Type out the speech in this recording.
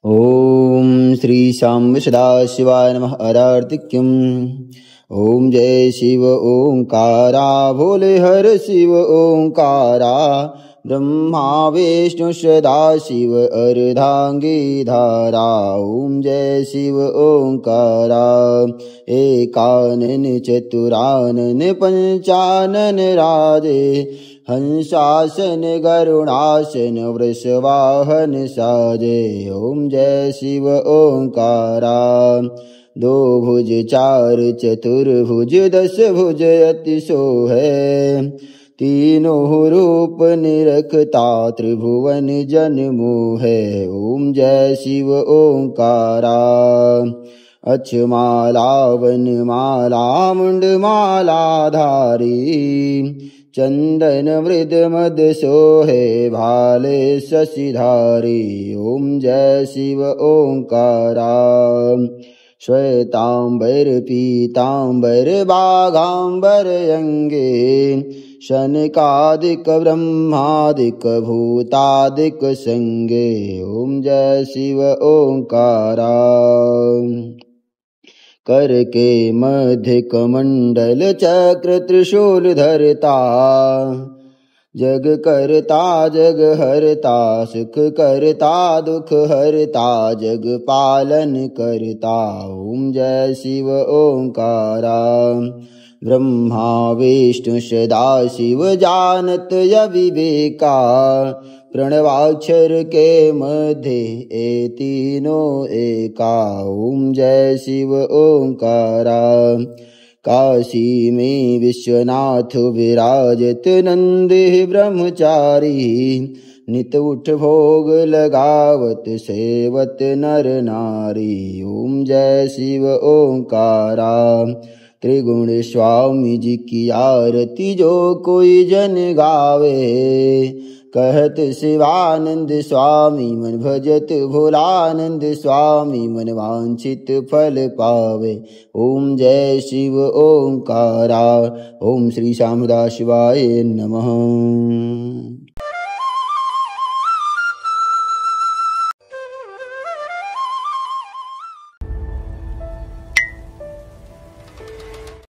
ओम श्री शाम सदाशिवाय नमः। अरार्तिक्यम्। ओम जय शिव ओंकारा, भोले हर शिव ओंकारा। ब्रह्मा विष्णु सदा शिव अर्धांगी धारा। ओम जय शिव ओंकारा। एकानन चतुरानन पंचानन राजे। हंसासन गरुणासन वृषवाहन साजे। ओम जय शिव ओंकारा। दो भुज चार चतुर्भुज दस भुज अति सोहै। तीनों रूप निरखता त्रिभुवन जन मोहै। ओम जय शिव ओंकारा। अक्षमाला वनमाला मुंडमाला धारी। चंदन मृद मद सोहे भाले शशिधारी। ओम जय शिव ओंकारा। श्वेतांबर पीतांबर बाघांबर अंगे। शनकादिक ब्रह्मादिक भूतादिक संगे। ओम जय शिव ओंकारा। कर के मध्य कमंडल चक्र त्रिशूल धरता। जग करता जग हरता, सुख करता दुख हरता, जग पालन करता। ओम जय शिव ओंकारा। ब्रह्मा विष्णु सदा शिव जानत अविवेका। प्रणवाक्षर के मध्य ए तीनों एका। ओम जय शिव ओंकारा। काशी में विश्वनाथ विराजत नंदी ब्रह्मचारी। नित उठ भोग लगावत सेवत नर नारी। ओम जय शिव ओंकारा। त्रिगुण स्वामी जी की आरती जो कोई जन गावे। कहत शिवानंद स्वामी मन भजत भोलानंद स्वामी मन वांछित फल पावे। ओम जय शिव ओंकारा। ओम श्री शाम सदाशिवाय नमः।